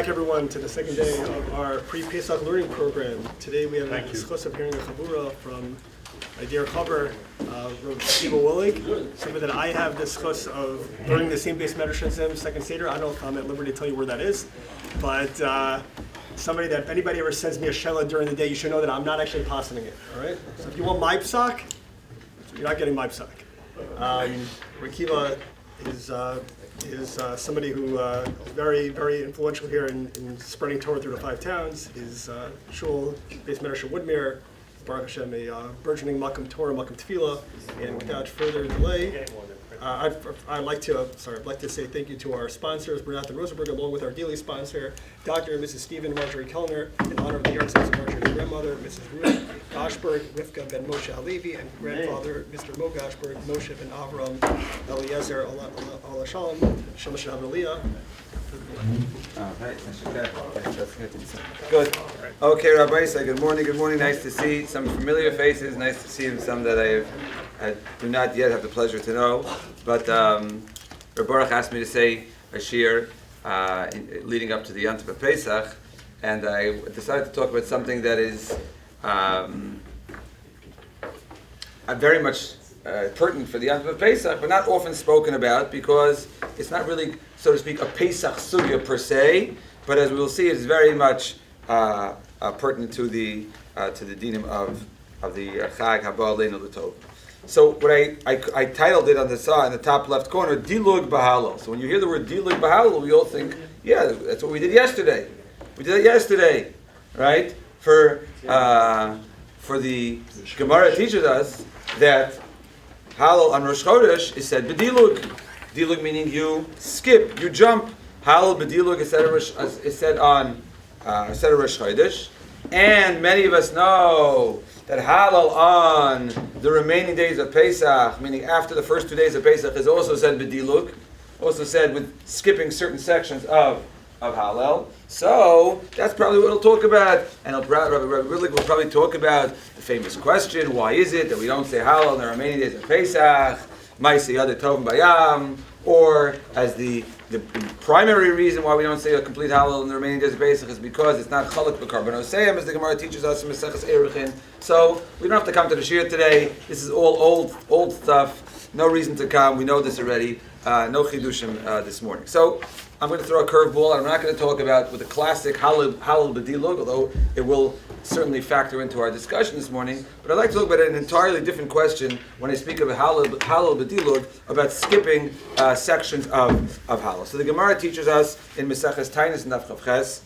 back, everyone, to the second day of our pre-Pesach learning program. Today we have the zchus of hearing a chabura from my dear chaver, Akiva Willig. Something that I have the zchus of learning the same base medrash second seder. I don't know if I'm at liberty to tell you where that is, but somebody that if anybody ever sends me a shela during the day, you should know that I'm not actually passing it. All right. So if you want my psak, you're not getting my psak. Akiva is somebody who is very, very influential here in spreading Torah through the 5 towns. His shul, Beis Medrash Woodmere, Baruch Hashem, a burgeoning Makam Torah, Makam Tefillah. And without further delay, I'd like to say thank you to our sponsors, Bernat and Rosenberg, along with our daily sponsor, Dr. and Mrs. Stephen Marjorie Kellner, in honor of the Archdiocese of Marjorie's grandmother, Mrs. Ruth Goshberg, Rivka ben Moshe Halevi, and grandfather, Mr. Mo Goshberg, Moshe ben Avram Eliezer Allah Shalom, Shalom Shalom Aliyah. Good. Okay, Rabbi, so good morning. Nice to see some familiar faces. Nice to see some that I do not yet have the pleasure to know. But Rabbi Baruch asked me to say a shir leading up to the Yom Tov Pesach, and I decided to talk about something that is very much pertinent for the Yom Tov Pesach, but not often spoken about because it's not really, so to speak, a Pesach sugya per se. But as we will see, it's very much pertinent to the dinim of the Chag Haba Aleinu L'Tov. So what I titled it on the side in the top left corner, Dilug B'Halal. So when you hear the word Dilug B'Halal, we all think, yeah, that's what we did yesterday. We did it yesterday, right? For the Gemara teaches us that Halal on Rosh Chodesh is said B'Dilug. Dilug meaning you skip, you jump. Halal B'Dilug is said on Rosh Chodesh. And many of us know that Halal on the remaining days of Pesach, meaning after the first 2 days of Pesach, is also said B'Dilug, also said with skipping certain sections of Halal. So that's probably what he'll talk about. And Rabbi Willig will probably talk about the famous question, why is it that we don't say Halal in the remaining days of Pesach, Maisi Yad Tovim Bayam, or as the primary reason why we don't say a complete Halal in the remaining days of Pesach is because it's not Chalak B'Karbanosayim, as the Gemara teaches us in Maseches Eruchin. So we don't have to come to the Shir today. This is all old stuff. No reason to come. We know this already. No Chidushim this morning. So I'm going to throw a curveball, and I'm not going to talk about with the classic Halal B'Dilug, although it will certainly factor into our discussion this morning. But I'd like to talk about an entirely different question when I speak of Halal B'Dilug, about skipping sections of Halal. So the Gemara teaches us in Maseches Tainis and Daf Chav Ches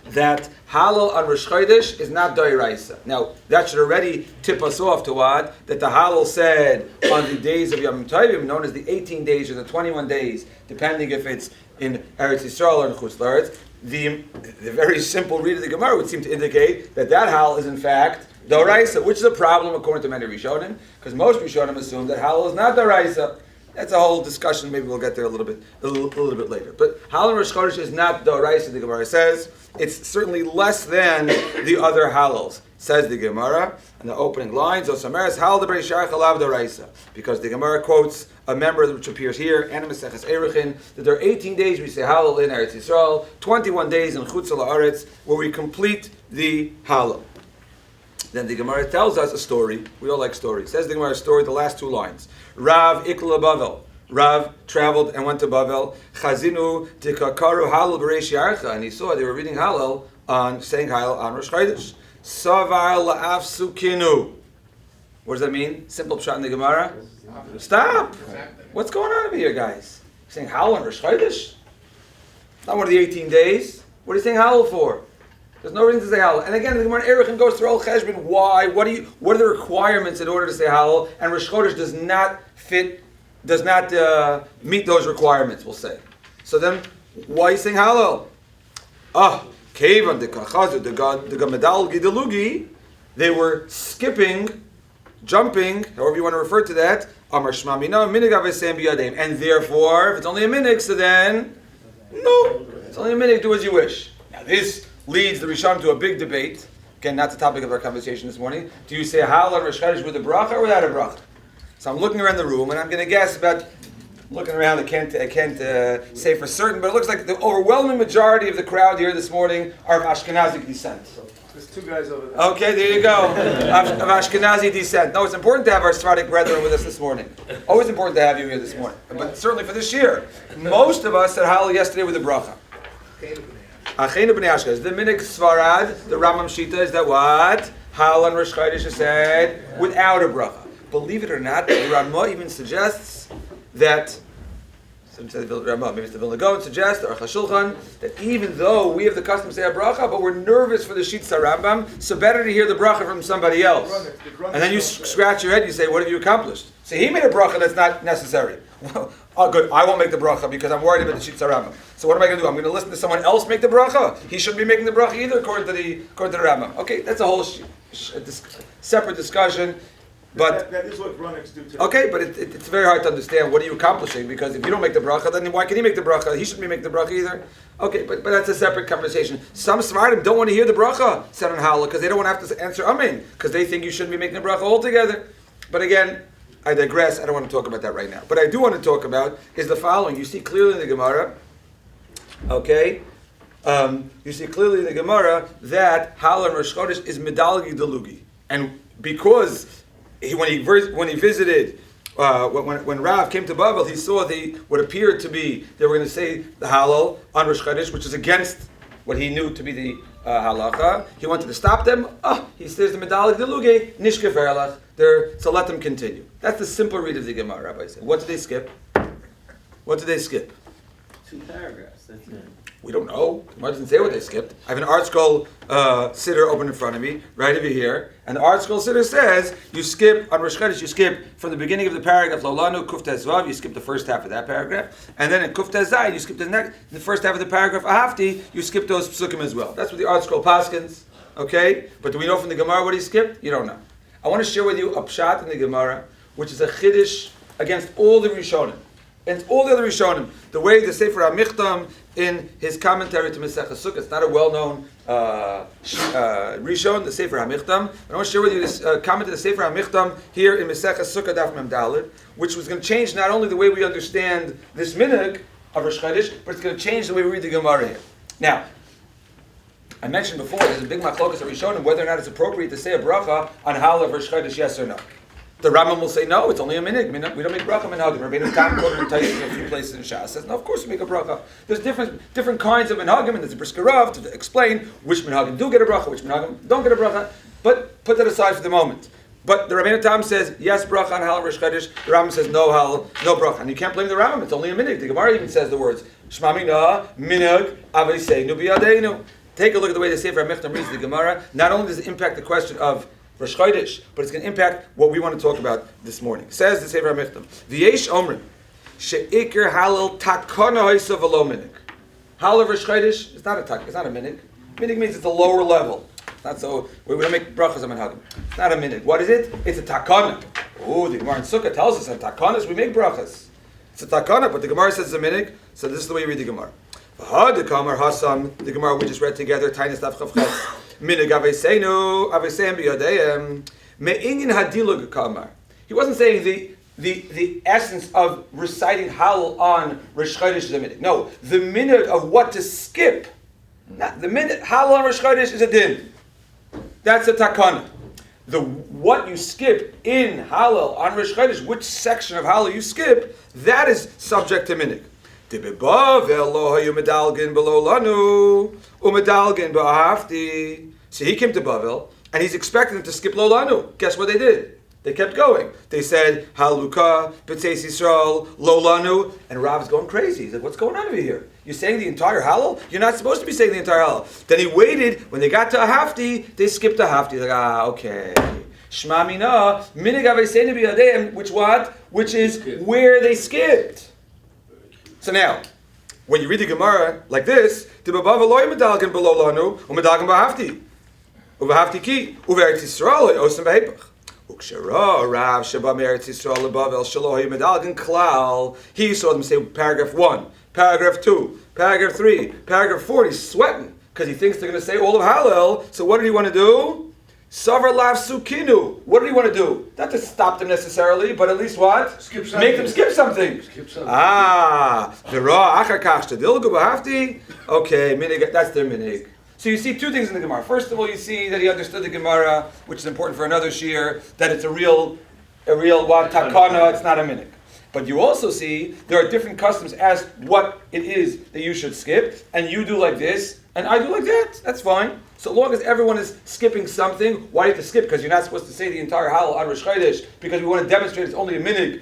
that Halal on Rosh Chodesh is not Doiraisa. Now, that should already tip us off to what? That the Halal said on the days of Yom Tovim, known as the 18 days or the 21 days, depending if it's in Eretz Yisrael or in Chutz La'aretz, the very simple read of the Gemara would seem to indicate that Halal is in fact Doraisa, which is a problem according to many Rishonim, because most Rishonim assume that Halal is not Doraisa. That's a whole discussion. Maybe we'll get there a little bit later. But Halal Rosh Chodesh is not Doraisa, the Gemara says. It's certainly less than the other Halals, says the Gemara in the opening lines. Osameres Halal Debrei Sharach Alav Doraisa, because the Gemara quotes a member which appears here, and in Maseches Eruchin, that there are 18 days we say Halal in Eretz Yisrael, 21 days in Chutz La'aretz, where we complete the Halal. Then the Gemara tells us a story. We all like stories. Says the Gemara story, the last 2 lines. Rav Ikla Bavel. Rav traveled and went to Bavel. Chazinu tikakaru Halal b'reish yarcha, and he saw they were reading Halal saying Halal on Rosh Chodesh. Savar la'af sukinu. What does that mean? Simple pshat in the Gemara. Stop. What's going on over here, guys? You're saying Halal on Rosh Chodesh? Not one of the 18 days. What are you saying Halal for? There's no reason to say Halal. And again, the Gemara Eruchin goes through all cheshbon. Why? What are the requirements in order to say Halal? And Rosh Chodesh does not meet those requirements, we'll say. So then, why are you saying Halal? Kevan de Kachazu de Gamadal Gidalugi, they were skipping, jumping, however you want to refer to that, Amar Shma Mina Minig Avesem Biyadim. And therefore, if it's only a minig, so then, no, it's only a minig, do as you wish. Now this leads the Rishon to a big debate. Again, not the topic of our conversation this morning. Do you say Halal on Rosh Chodesh with a bracha or without a bracha? So I'm looking around the room and I'm going to guess about Looking around, I can't say for certain, but it looks like the overwhelming majority of the crowd here this morning are of Ashkenazic descent. There's two guys over there. Okay, there you go. Of Ashkenazi descent. No, it's important to have our Sephardic brethren with us this morning. Always important to have you here this morning. But certainly for this year. Most of us said Hallel yesterday with a bracha. Achenu b'nei Ashkenaz. The Minik Svarad, the Rambam Shita, is that what? Hallel and Rosh Chodesh is said without a bracha. Believe it or not, the Ramah even suggests that, maybe it's the Vilna Gaon suggests, the Aruch HaShulchan, that even though we have the custom to say a bracha, but we're nervous for the Shitza Rambam, so better to hear the bracha from somebody else. And then you scratch your head and you say, what have you accomplished? So he made a bracha that's not necessary. Oh, good, I won't make the bracha because I'm worried about the Shitza Rambam. So what am I going to do? I'm going to listen to someone else make the bracha? He shouldn't be making the bracha either, according to the Rambam. Okay, that's a whole separate discussion. But that is what Runnicks do today. Okay, but it's very hard to understand what are you accomplishing, because if you don't make the bracha, then why can he make the bracha? He shouldn't be making the bracha either. Okay, but that's a separate conversation. Some Sfardim don't want to hear the bracha said on Hallel because they don't want to have to answer Amen, because they think you shouldn't be making the bracha altogether. But again, I digress. I don't want to talk about that right now. But I do want to talk about is the following. You see clearly in the Gemara, okay? You see clearly in the Gemara that Hallel and Rosh Chodesh is medalgi delugi, and because when he visited, when Rav came to Babel, he saw what appeared to be they were going to say the Hallel on Rosh Chodesh, which is against what he knew to be the halacha. He wanted to stop them. He says the medallic deluge nishkef erlach. So let them continue. That's the simple read of the Gemara. Rabbi said. What did they skip? What did they skip? 2 paragraphs. That's it. We don't know. The Gemara doesn't say what they skipped. I have an Art Scroll siddur open in front of me, right over here, and the Art Scroll siddur says you skip on Rosh Chodesh. You skip from the beginning of the paragraph Lolanu Kuf Tez Vav. You skip the first half of that paragraph, and then in Kuf Tez Zayin you skip the first half of the paragraph Ahafti. You skip those psukim as well. That's what the Art Scroll paskins. Okay, but do we know from the Gemara what he skipped? You don't know. I want to share with you a pshat in the Gemara, which is a chiddush against all the Rishonim. And all the other Rishonim, the way the Sefer HaMichtam in his commentary to Masechah Sukkah, it's not a well-known Rishon, the Sefer HaMichtam. I want to share with you this comment to the Sefer HaMichtam here in Masechah Sukkah Daf Mem Daled, which was going to change not only the way we understand this minhag of Rosh Chodesh, but it's going to change the way we read the Gemara here. Now, I mentioned before, there's a big machlokas of Rishonim whether or not it's appropriate to say a bracha on Hallel of Rosh Chodesh, yes or no. The Rambam will say, no, it's only a minhag. We don't make bracha minhagim. Rabbeinu Tam quoted in Taisus in a few places in Shas says, no, of course we make a bracha. There's different kinds of minhagim, and there's a brisker Rav to explain which minhagim do get a bracha, which minhagim don't get a bracha. But put that aside for the moment. But the Rabbeinu Tam says, yes, bracha on Hallel Rosh Chodesh. The Rambam says, no Hallel, no bracha. And you can't blame the Rambam, it's only a minhag. The Gemara even says the words, Shema mina, minhag, aveiseinu biyadeinu. Take a look at the way the Sefer HaMichtam reads the Gemara. Not only does it impact the question of Rosh Chodesh, but it's going to impact what we want to talk about this morning. Says the Sefer HaMichtam, V'yesh omrim, she'ikir halal takona hoysa v'lo minik. Halal of Rosh Chodesh, it's not a minik. Minik means it's a lower level. It's not so, we don't make brachas on minhagim. It's not a minik. What is it? It's a takona. Oh, the Gemara in Sukkah tells us that takonas, we make brachas. It's a takona, but the Gemara says it's a minik, so this is the way you read the Gemara. The Gemara we just read together, Tainis Daf Chav Ches. Minig aveseinu aveseim biyadeim me'inyin hadilug kamar. He wasn't saying the essence of reciting Hallel on Rosh Chodesh is a minig. No, the minig of what to skip. Not the minig Hallel on Rosh Chodesh is a din. That's a takana. The what you skip in Hallel on Rosh Chodesh, which section of Hallel you skip, that is subject to minig. So he came to Bavel, and he's expecting them to skip Lo Lanu. Guess what they did? They kept going. They said, Haluka, B'tzeis Yisrael, Lo Lanu, and Rav's going crazy. He said, what's going on over here? You're saying the entire Hallel? You're not supposed to be saying the entire Hallel. Then he waited. When they got to Ahafti, they skipped Ahafti. Like, okay. Shema mina, minig aveseinu biyadeihem, which is where they skipped. So now, when you read the Gemara like this, Tibabava loy medalgan below lanu, umedalgan b'hafti, uv'hafti ki, uve'eretz Yisrael osem b'hepach. Ukshara Rav sheba me'eretz Yisrael lebavel shaloy medalgan klal. He saw them say paragraph 1, paragraph 2, paragraph 3, paragraph 4. He's sweating because he thinks they're going to say all of Hallel. So what did he want to do? Savar lav sukinu. What do you want to do? Not to stop them necessarily, but at least what? Skip something. Make them skip something. Skip something. V'ra achar kach shtadilgu b'hafti. Okay, minig. That's their minig. So you see two things in the Gemara. First of all, you see that he understood the Gemara, which is important for another shiur, that it's a real what takana. It's not a minig. But you also see there are different customs as what it is that you should skip, and you do like this, and I do like that. That's fine. So long as everyone is skipping something, why do you have to skip? Because you're not supposed to say the entire halal on Rosh Chodesh, because we want to demonstrate it's only a minig,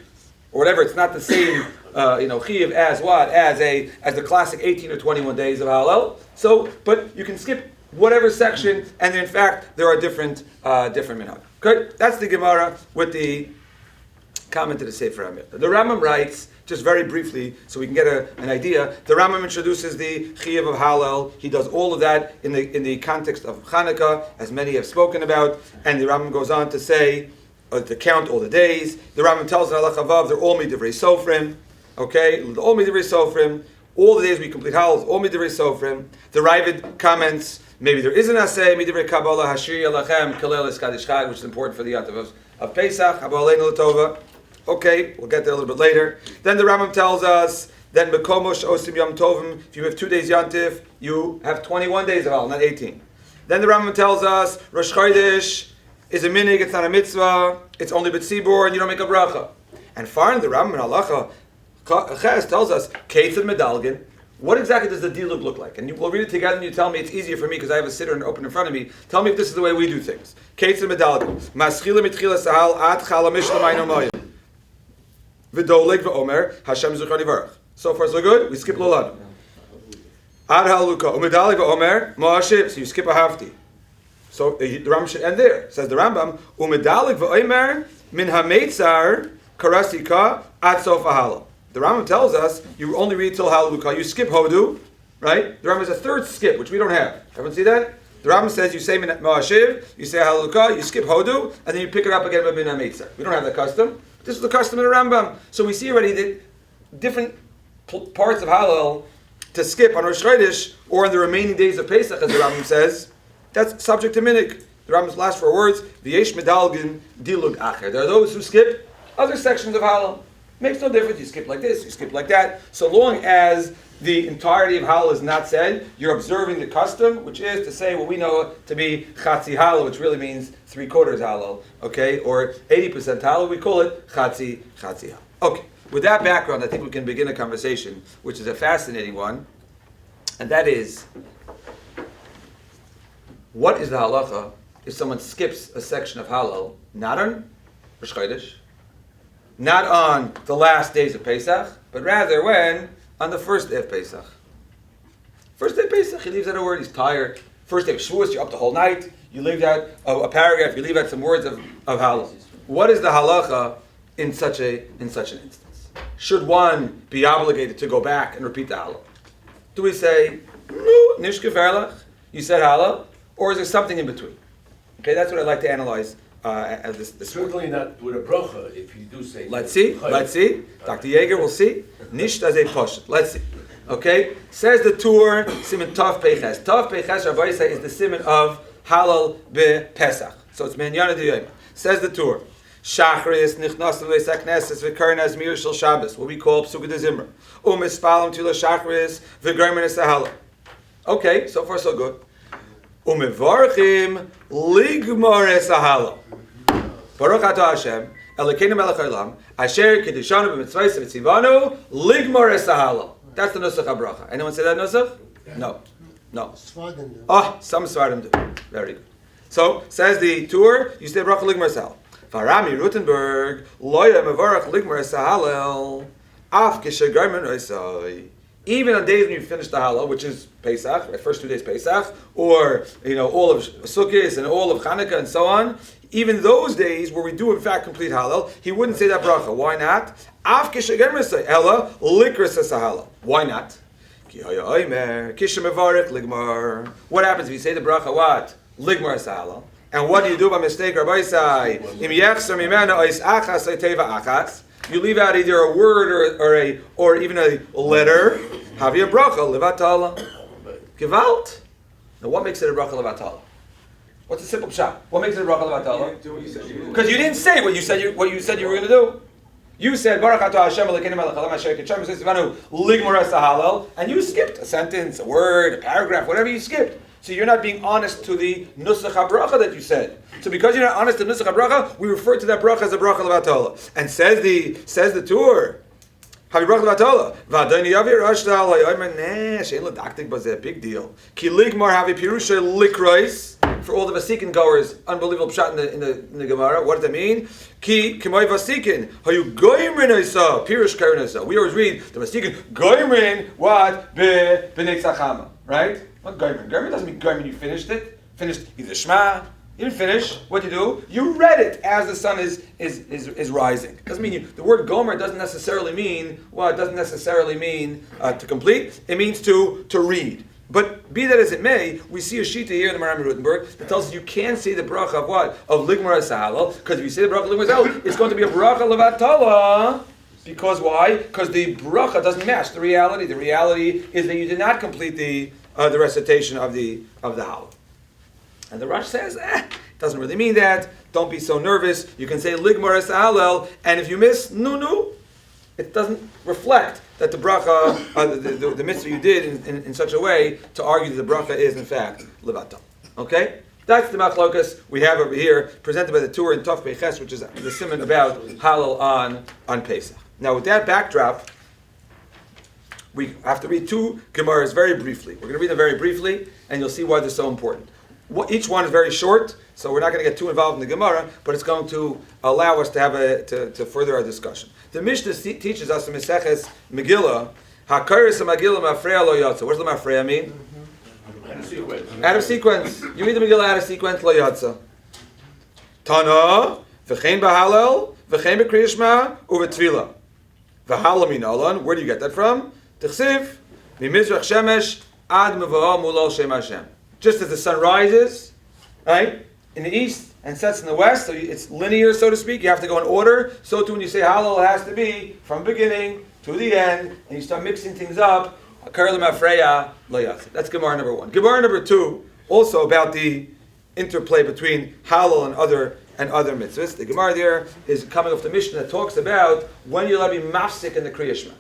or whatever. It's not the same, chiyuv as what? As the classic 18 or 21 days of halal. So, but you can skip whatever section, and in fact, there are different minhag. Good? That's the Gemara with the comment to the Sefer Hamir. The Rambam writes, just very briefly, so we can get an idea. The Rambam introduces the chiyuv of halal. He does all of that in the context of Chanukah, as many have spoken about. And the Rambam goes on to say, to count all the days. The Rambam tells in Halach Avav, they're all midivrei sofrim. Okay, all midivrei sofrim. All the days we complete halal is all midivrei sofrim. The Ravid comments, maybe there is an asay midivrei kabbalah hashir yalachem kalel eskadish chag, which is important for the yatav of Pesach. Haba aleinu l'tova. Okay, we'll get there a little bit later. Then the Rambam tells us, then Bekomosh Osim Yom Tovim, if you have 2 days Yantif, you have 21 days of Al, not 18. Then the Rambam tells us, Rosh Chodesh is a minig, it's not a mitzvah, it's only b'tzibur, and you don't make a bracha. And finally, the Rambam in Halacha Ches tells us, Ketzad Medalgin, what exactly does the dilug look like? And we'll read it together and you tell me it's easier for me because I have a sitter and open in front of me. Tell me if this is the way we do things. Ketzad Medalgin, Maschila mitchila sahal ad chala mishlam aino V'doleg v'omer Hashem zuchar yivarach. So far so good. We skip lolad. Ad haluka umedaleg v'omer ma'ashiv. So you skip a hafti. So the Rambam should end there. Says the Rambam umedaleg v'omer min hametzar karasika ad sof halal. The Rambam tells us you only read till haluka. You skip hodu, right? The Rambam has a third skip which we don't have. Everyone see that? The Rambam says you say min ma'ashiv, you say haluka, you skip hodu, and then you pick it up again by min hametzar. We don't have that custom. This is the custom in the Rambam. So we see already that different parts of halal to skip on Rosh Chodesh or in the remaining days of Pesach, as the Rambam says, that's subject to minik. The Rambam's last 4 words, V'yesh medalgin dilug acher. There are those who skip other sections of halal. Makes no difference. You skip like this, you skip like that. So long as the entirety of halal is not said, you're observing the custom, which is to say what we know to be chatzi halal, which really means 3/4 halal, okay, or 80% halal. We call it chatzi halal. Okay. With that background, I think we can begin a conversation, which is a fascinating one, and that is, what is the halacha if someone skips a section of halal, not on Rosh Chodesh, not on the last days of Pesach, but rather when? On the first day of Pesach. First day of Pesach, he leaves out a word, he's tired. First day of Shavuos, you're up the whole night, you leave out a paragraph, you leave out some words of halal. What is the halacha in such an instance? Should one be obligated to go back and repeat the halal? Do we say, no, nishke verlach, you said halal, or is there something in between? Okay, that's what I'd like to analyze as this Certainly not with a bracha, if you do say... Let's see. Dr. Yeager will see. Nisht as a poshet. Let's see. Okay? Says the Tur, Siman Tav Peiches. Tav Peiches, Rabbi say, is the Siman of Halal Be-Pesach. So it's Menyana D'Yom. Says the Tur, Shachris, Nichnas L'Leis HaKnesses, V'Karnas Mir Shel Shabbos, what we call Psuka de Zimra. U'Mispalim Tula Shachris, V'Garmin Es HaHalal. Okay, so far so good. U'Mevarchim Ligmar Es HaHalal. Baruch Atah Hashem, Elokeinu melech haolam, asher kiddushanu b'mitzvos v'tzivanu, ligmar es halal. That's the nusach habracha. Anyone say that nusach? No. Some Svardim do. Very good. So, says the Tur, you say bracha ligmar es halal. Farami Rutenberg, loya mevarach ligmar es halal, af kishagarmen oisai. Even on days when you finish the halal, which is Pesach, the first 2 days Pesach, or all of Sukkot and all of Chanukah and so on, even those days where we do in fact complete halal, he wouldn't say that bracha. Why not? Af kishagermesay ella likras halal. Why not? What happens if you say the bracha? What? Ligmar halal. And what do you do by mistake? Rabbi say, you leave out either a word or even a letter. Have you a bracha levatala? Gewalt. Now, what makes it a bracha levatala? What's the simple pshat? What makes it a bracha levatala? Do what you said you were. Because you didn't say what you said you were going to do. You said Baruch atah Hashem Elokeinu melech haolam asher kitshanu v'seisivanu ligmor es hahalel, and you skipped a sentence, a word, a paragraph, whatever you skipped. So you're not being honest to the nusach habracha that you said. So because you're not honest to nusach habracha, we refer to that bracha as a bracha levatala. And says the Tur, Havi bracha levatala. V'adoni yavi rosh dal hayomer nah shein ledaktik bazeh, big deal. Ki ligmor havi pirusha likrois. For all the Vasikin goers, unbelievable pshat in the Gemara. What does that mean? Ki k'may Vasikin hayu goyimrin oisa pirush karin oisa. We always read the Vasikin goyimrin what b'nei tzachama, right? What goyimrin? Goyimrin doesn't mean goyimrin. You finished it. Finished either Shema. You didn't finish. What do you do? You read it as the sun is rising. Doesn't mean the word gomer doesn't necessarily mean what? It doesn't necessarily mean to complete. It means to read. But be that as it may, we see a shita here in the Maram Rutenberg that tells us you can say the bracha of what? Of ligmar hasalel, because if you say the bracha of ligmar hasalel, it's going to be a bracha levatala. Because why? Because the bracha doesn't match the reality. The reality is that you did not complete the recitation of the halal. And the Rosh says, it doesn't really mean that. Don't be so nervous. You can say ligmar hasalel, and if you miss nu, it doesn't reflect that the bracha, the mitzvah you did in such a way to argue that the bracha is in fact levatal. Okay? That's the machlokas we have over here, presented by the Tur in Tov Peiches, which is the siman about halal on Pesach. Now with that backdrop, we have to read two Gemaras very briefly. We're going to read them very briefly, and you'll see why they're so important. Each one is very short, so we're not going to get too involved in the Gemara, but it's going to allow us to have to further our discussion. The Mishnah teaches us in Meseches Megillah, Hakaris Megillah Mafreya Lo Yatsa. What does the Mafreya mean? Out of sequence. You read the Megillah out of sequence, Lo Yatsa. Tana, V'chein B'halel, V'chein B'kriyishma, U'v'tfila. V'halel min Alan. Where do you get that from? T'chsiv, Mimizrach Shemesh, Ad Meva'ah Mulal Shem Hashem. Just as the sun rises, right, in the east and sets in the west, so it's linear, so to speak. You have to go in order. So too, when you say halal, it has to be from beginning to the end, and you start mixing things up. That's Gemara number one. Gemara number two, also about the interplay between halal and other mitzvahs. The Gemara there is coming off the Mishnah that talks about when you're allowed to be mafsik in the Kriya Shema.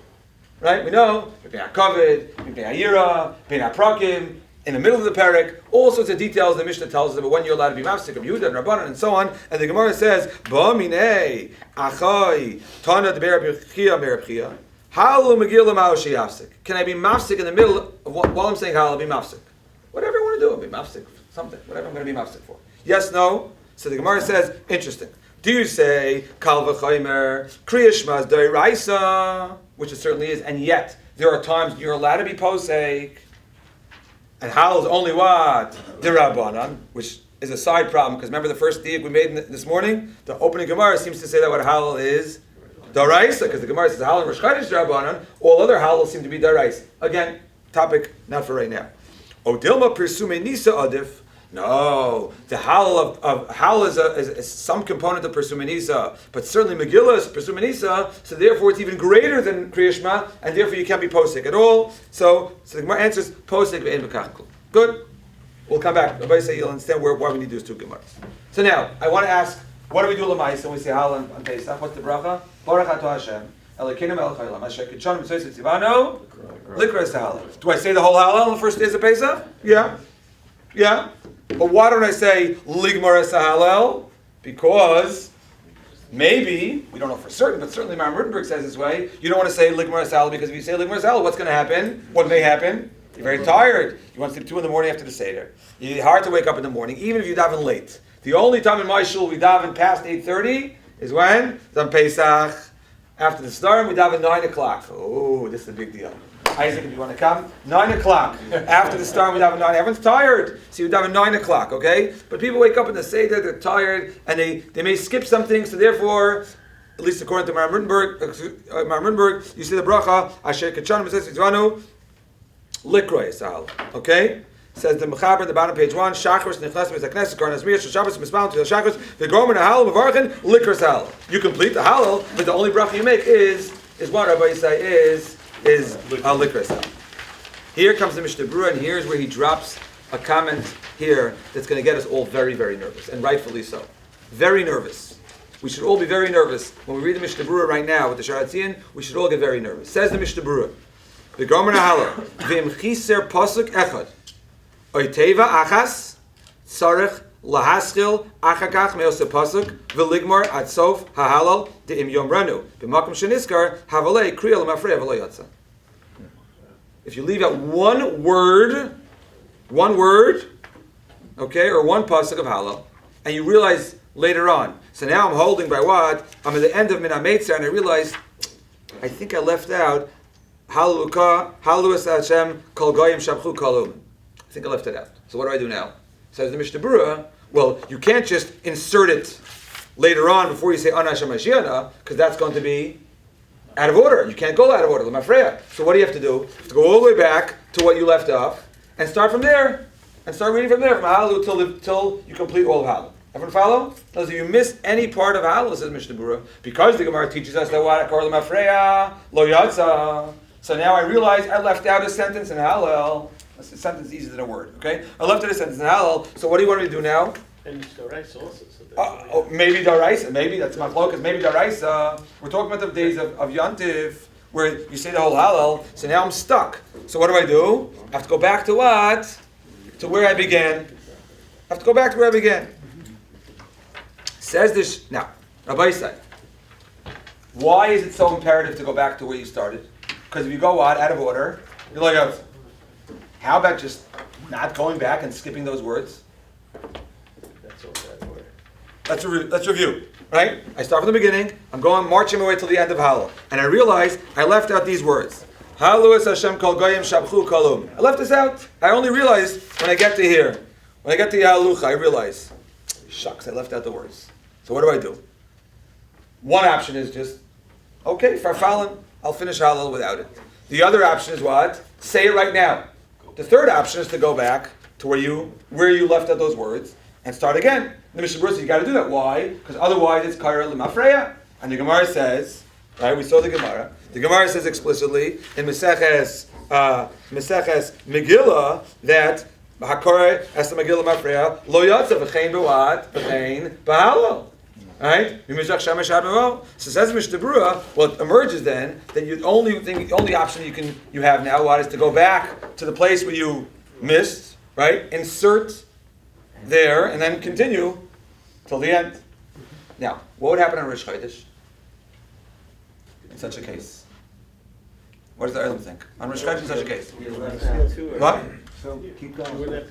Right? We know, B'nei HaKavod, B'nei HaYira, B'nei HaPrakim, in the middle of the parak, all sorts of details the Mishnah tells us about when you're allowed to be mafsik of Yehuda and Rabbanan and so on. And the Gemara says, Ba'minei achai tana d'ber b'chia merabchia halu megillah ma'oshi yafsik. Can I be mafsik in the middle of while I'm saying halal? I'll be mafsik. Whatever I want to do, I'll be mafsik. Something. Whatever I'm going to be mafsik for. Yes, no. So the Gemara says, interesting. Do you say kal v'chaymer kriya shma d'oraisa, which it certainly is, and yet there are times you're allowed to be posek. And halal is only what? D'Rabbanan, which is a side problem, because remember the first diak we made this morning? The opening Gemara seems to say that what halal is D'Oraisa, because the Gemara says halal and Rosh Chodesh D'Rabbanan, all other halal seem to be D'Oraisa. Again, topic not for right now. O Dilma Persume Nisa Adif. No, the halal of halal is some component of Persume Nisa, but certainly Megillah is Persume Nisa, so therefore it's even greater than Kriya Shema, and therefore you can't be posek at all. So the Gemara answers posek ve'en b'kach. Good. We'll come back. Everybody say you'll understand why we need those two Gemaras. So now I want to ask, what do we do l'mais when we say halal on Pesach? What's the bracha? Baruch atah Hashem. Elokeinu melech haolam asher kitshanu v'tzoyis tzivanu likras halal. Do I say the whole halal on the first days of Pesach? Yeah. But why don't I say ligmar es halal? Because maybe, we don't know for certain, but certainly Maram Rutenberg says this way, you don't want to say ligmar es halal, because if you say ligmar es halal, what's going to happen? What may happen? You're very tired. You want to sleep 2 in the after the Seder. It's hard to wake up in the morning, even if you daven late. The only time in my shul we daven past 8:30 is when? It's on Pesach. After the Sdarim, we daven 9 o'clock. Oh, this is a big deal. Isaac, if you want to come, 9 o'clock. After the Sdarim, we daven 9. Everyone's tired, so you daven 9 o'clock, okay? But people wake up in the Seder, they're tired, and they may skip something, so therefore, at least according to Maram Rutenberg, you say the bracha, Asher Kachanu B'Sei Tzivanu, Likroi Sahal. Okay? Says the Mechaber, the bottom page 1, Shachris Nechnas Mezaknes Karnas Mir Shabbos Mispalim to the Shachris the Gomer Halal Mevarchin Likras Halal. You complete the Halal, but the only bracha you make is what Rabbi Yisai is Likras Halal. Here comes the Mishnah Berurah, and here's where he drops a comment here that's going to get us all very, very nervous, and rightfully so. Very nervous. We should all be very nervous. When we read the Mishnah Berurah right now with the Sharatzian, we should all get very nervous. Says the Mishnah Berurah, V'gomer nahala, v'im chiser pasuk echad, oiteva achas, tzarech lahaschil achakach meose pasuk, v'ligmor ad sof hahalal de'im yom ranu, b'makom sheniskar havalei kriya l'mafrei havalei yatsa. If you leave out one word, okay, or one pasuk of halal, and you realize later on, so now I'm holding by what? I'm at the end of Min HaMeitzah, and I realize, I think I left out Haluka, Halus Hashem, Kol Goyim Shabchu Kolum. I think I left it out. So what do I do now? Says the Mishnah Berurah, well, you can't just insert it later on before you say Ana Hashem Mashiach, because that's going to be out of order. You can't go out of order, L'mafreya. So what do you have to do? You have to go all the way back to what you left off, and start from there, and start reading from there, from Halu till you complete all of Halu. Everyone follow? Because if you miss any part of Halal, says Mishnah Berurah, because the Gemara teaches us that what Kol Mafreya Lo Yatsa. So now I realize I left out a sentence in Halal. A sentence is easier than a word. Okay, I left out a sentence in Halal. So what do you want me to do now? And it's the rice also. So Maybe Daraisa. Maybe that's Machlokas. Maybe Daraisa. We're talking about the days of Yantiv where you say the whole Halal. So now I'm stuck. So what do? I have to go back to what? To where I began. I have to go back to where I began. Says this now, Rabbi said, why is it so imperative to go back to where you started? Because if you go out of order, you're like, how about just not going back and skipping those words? that's all that word. Let's review, right? I start from the beginning. I'm going marching my way till the end of Halal, and I realize I left out these words. Halu es Hashem kol goyim shabchu kolum. I left this out. I only realized when I get to here, when I get to Yahalucha, I realize, shucks, I left out the words. So what do? One option is just, okay, farfalin, I'll finish halal without it. The other option is what? Say it right now. The third option is to go back to where you left out those words and start again. The Mishnah Berurah says you got to do that. Why? Because otherwise it's kaira l'mafreya. And the Gemara says, right? We saw the Gemara. The Gemara says explicitly in Meseches Megillah that hakore es the Megillah mafreya lo yatsa v'chein b'wat v'chein b'halal. Right? So says Mishnah Berurah, what emerges then, that the only option you have now, what is to go back to the place where you missed, right? Insert there, and then continue till the end. Now, what would happen on Rosh Chodesh in such a case? What does the Olam think? On Rosh Chodesh in such a case? What? So keep going.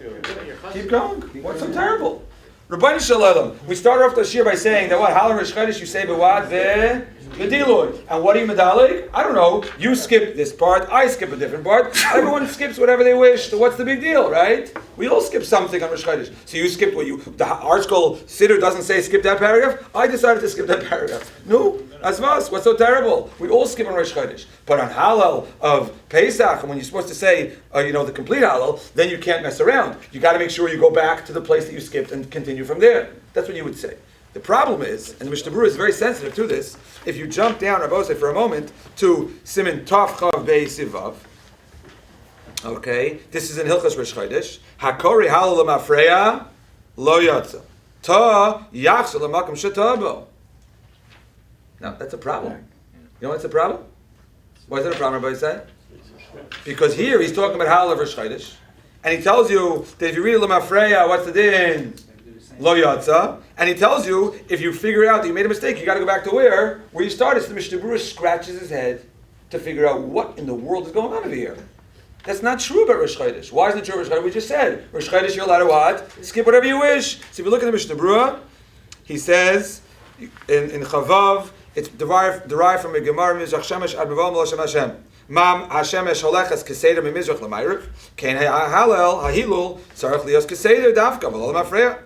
Keep going. What's so terrible? Rabbeinu Shalom, we start off the shir by saying that what Halal Rosh Chodesh you say b'wad v'dilui, and what are you medalig? I don't know. You skip this part, I skip a different part. Everyone skips whatever they wish. So what's the big deal, right? We all skip something on Rosh Chodesh. So you skip the article Siddur doesn't say skip that paragraph. I decided to skip that paragraph. No, that's us. What's so terrible? We all skip on Rosh Chodesh, but on Halal of Pesach, when you're supposed to say the complete Halal, then you can't mess around. You got to make sure you go back to the place that you skipped and continue from there. That's what you would say. The problem is, and the Mishnah Berurah is very sensitive to this, if you jump down, Rabbi, for a moment, to Siman Tov Chav Bei Sivav, okay, this is in Hilchas Rosh Chodesh, Hakori Halal L'Mafreya Lo Yatsa, Ta Yachsa L'Makom Shetabo. Now, that's a problem. You know what's the problem? Why is that a problem, Rabbi said? Because here he's talking about Halal Rosh Chodesh, and he tells you that if you read L'Mafreya, what's the din? Lo Yatsa, and he tells you if you figure out that you made a mistake, you got to go back to where you started. So the Mishnah Berurah scratches his head to figure out what in the world is going on over here. That's not true about Rosh Chodesh. Why isn't it true about Rosh Chodesh? We just said Rosh Chodesh you're allowed to what? Skip whatever you wish. So if you look at the Mishnah Berurah, he says in Chavav, it's derived from a Gemara Mizrach Shemesh Ad Mevom Lo Shem Hashem. Mam Hashemesh Holechas Keseder Mimizrach L'Mayrich Kein Halal Hahilul Tzarich Lios Keseder Davka V'Lo Mafreya.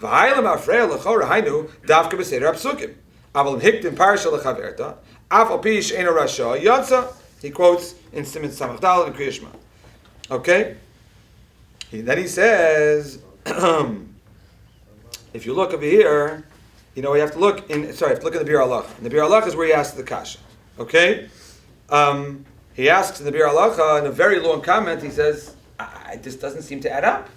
V'hayla mafreya l'chora hainu davka b'seder hapsukim. Aval hiktim parsha l'chaverta. Af al pi she'ena rasha yatsa. He quotes in Siman Samach Daled and Kriya Shema. Okay. Then he says, if you look over here, you have to look in. Sorry, you have to look in the Bir Halacha. And the Bir Halacha is where he asks the kasha. Okay. He asks in the Bir Halacha in a very long comment. He says, "This doesn't seem to add up."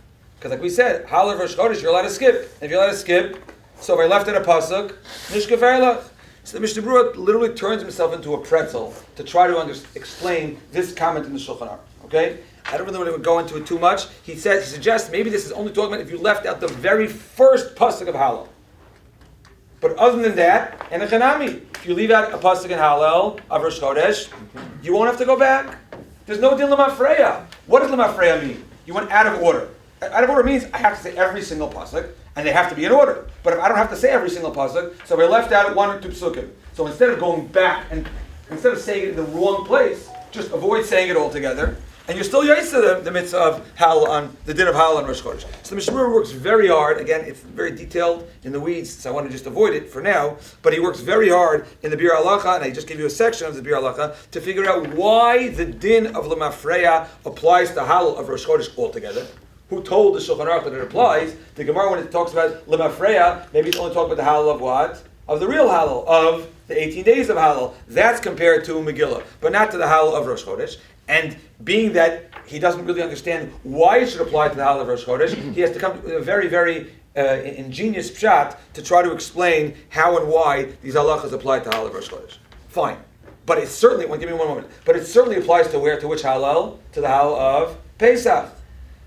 Because like we said, halal of Rosh Chodesh, you're allowed to skip. If you're allowed to skip, so if I left at a pasuk, nishkaferlach. So the Mishnah Berurah literally turns himself into a pretzel to try to explain this comment in the Shulchan Aruch. Okay, I don't really want to go into it too much. He suggests maybe this is only talking about if you left out the very first pasuk of halal. But other than that, and a chanami, if you leave out a pasuk in halal of Rosh Chodesh, you won't have to go back. There's no din lemafreya. What does lemafreya mean? You went out of order. Out of order means I have to say every single pasuk, and they have to be in order. But if I don't have to say every single pasuk, so I left out one or two psukim. So instead of going back and instead of saying it in the wrong place, just avoid saying it altogether, and you're still yaitza the mitzvah of halal on the din of halal on Rosh Chodesh. So the Mishnah Berurah works very hard. Again, it's very detailed in the weeds, so I want to just avoid it for now. But he works very hard in the Bir Halacha, and I just gave you a section of the Bir Halacha to figure out why the din of lemafreya applies to halal of Rosh Chodesh altogether. Who told the Shulchan Aruch that it applies? The Gemara, when it talks about lemafreya, maybe it's only talking about the halal of what? Of the real halal, of the 18 days of halal. That's compared to Megillah, but not to the halal of Rosh Chodesh. And being that he doesn't really understand why it should apply to the halal of Rosh Chodesh, he has to come with a very, very ingenious pshat to try to explain how and why these halachas apply to halal of Rosh Chodesh. Fine. But it certainly, give me one moment, but it certainly applies to where? To which halal? To the halal of Pesach.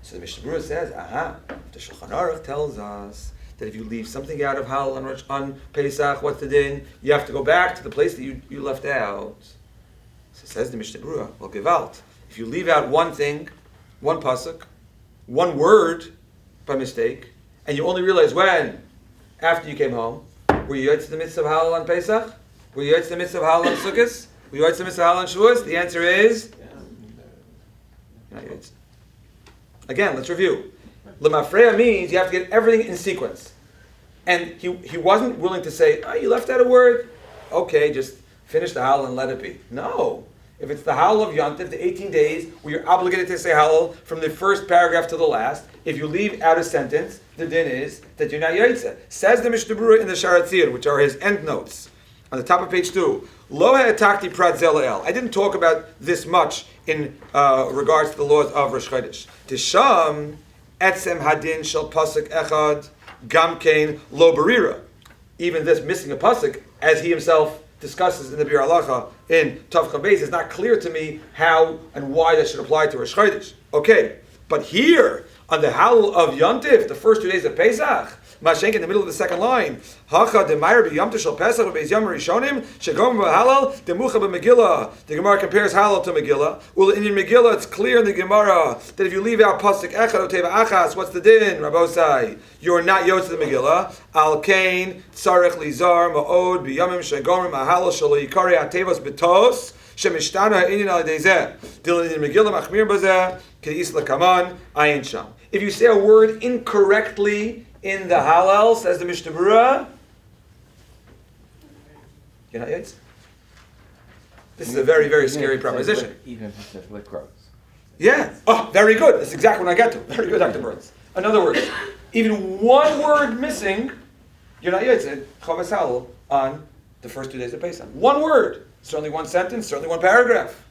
So the Mishnah Berurah says, the Shulchan Aruch tells us that if you leave something out of halal on Pesach, what's the din? You have to go back to the place that you left out. So says the Mishnah Berurah, well, gewalt. If you leave out one thing, one pasuk, one word by mistake, and you only realize when? After you came home. Were you yotz the mitzvah of halal on Pesach? Were you yotz the mitzvah of halal on Sukkot? Were you yotz the mitzvah of halal on Shavuos? The answer is not yotz. Again, let's review. Lemafreya means you have to get everything in sequence. And he wasn't willing to say, you left out a word. Okay, just finish the halal and let it be. No. If it's the halal of Yontif, the 18 days, where you're obligated to say halal from the first paragraph to the last, if you leave out a sentence, the din is that you're not yaitza. Says the Mishnah Berurah in the Sharatzir, which are his end notes, on the top of page 2, Lo ha'atakti prat zel el. I didn't talk about this much in regards to the laws of Rosh Chodesh. Tisham etzem hadin shel pasuk echad gamkein lo barira. Even this missing a pasuk, as he himself discusses in the Bir Halacha in Tav Chav Beis, is not clear to me how and why that should apply to Rosh Chodesh. Okay, but here on the halal of Yontif, the first 2 days of Pesach, Mashenk in the middle of the second line, Hacha demayr b'yamtiv shel Pesach v'beis yom rishonim shegom b'halal demucha b'Megillah. The Gemara compares halal to Megillah. Well, in Megillah, it's clear in the Gemara that if you leave out pasuk echad oteva achas, what's the din, Rabbosai? You're not yotz the Megillah. Al kain tzarech lizar ma'od b'yamim shegom b'halal shel yikari atevos b'tos shemishtana ha'inyan al yedei zeh. Dilin in Megillah machmir b'zeh k'is lekaman ayin sham. If you say a word incorrectly in the halal, says the Mishnah Berurah, you're not yotz. This is a very, very scary proposition. Even if it says likros. Yeah. Oh, very good. That's exactly what I get to. Very good, Dr. Burns. In other words, even one word missing, you're not yotz chavas halal on the first 2 days of Pesach. One word. Certainly one sentence, certainly one paragraph.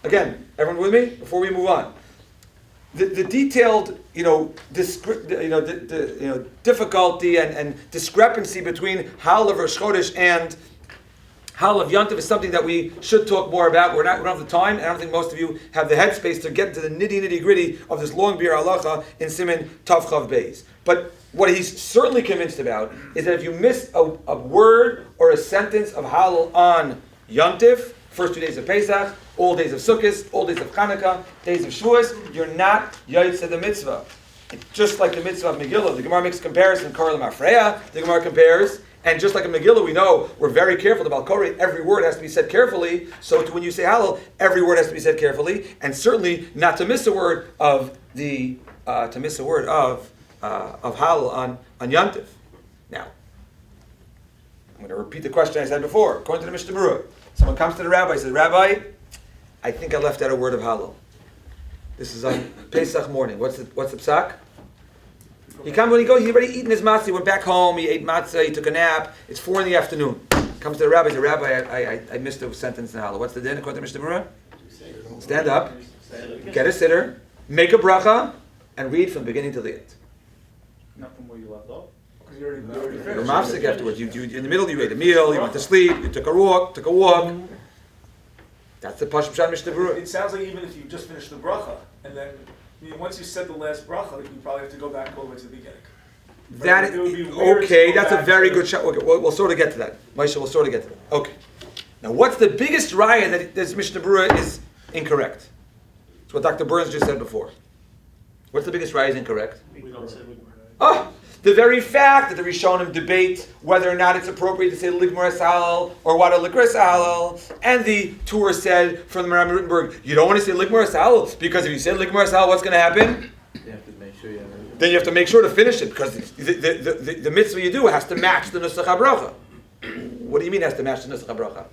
Again, everyone with me? Before we move on. The detailed, difficulty and discrepancy between halal of Rosh Chodesh and halal of Yontif is something that we should talk more about. We don't have the time, and I don't think most of you have the headspace to get into the nitty gritty of this long Bir Halacha in Siman Tav Chav Beis. But what he's certainly convinced about is that if you miss a word or a sentence of halal on Yontif, first 2 days of Pesach, all days of Sukkot, all days of Chanukah, days of Shavuos, you're not yotze the mitzvah. And just like the mitzvah of Megillah, the Gemara makes a comparison, Kor Lemafreya, the Gemara compares, and just like in Megillah, we know we're very careful about Korah, every word has to be said carefully, so when you say halal, every word has to be said carefully, and certainly not to miss a word of halal on Yontif. Now, I'm going to repeat the question I said before. According to the Mishnah Berurah, someone comes to the rabbi and says, Rabbi, I think I left out a word of halal. This is on Pesach morning. What's the psak? He already eaten his matzah, he went back home, he ate matzah, he took a nap, it's 4 p.m. Comes to the rabbi, says, Rabbi, I missed a sentence in halal. What's the din according to Mishnah Berurah? Stand up, get a sitter, make a bracha, and read from the beginning to the end. Not from where you left off. Because you already You're finished. mafsik afterwards. You in the middle, you ate a meal, you went to sleep, you took a walk. That's the Pashut Pshat Mishnah Berurah. It sounds like even if you just finished the bracha, and then, once you said the last bracha, you probably have to go back over to the beginning. That It would be weird okay, to go that's a back very to- good shot. Okay, we'll sort of get to that. Maisha, we'll sort of get to that. Okay. Now, what's the biggest raya that this Mishnah Berurah is incorrect? It's what Dr. Burns just said before. What's the biggest raya is incorrect? We don't say The very fact that the Rishonim debate whether or not it's appropriate to say Ligmar Salal or Wada Likra Salal, and the Tur said from the Maram Rittenberg, you don't want to say Ligmar Salal because if you say Ligmar Salal, what's going to happen? You have to make sure you have everything. Then you have to make sure to finish it because the mitzvah you do has to match the Nusach HaBracha. What do you mean has to match the Nusach HaBracha?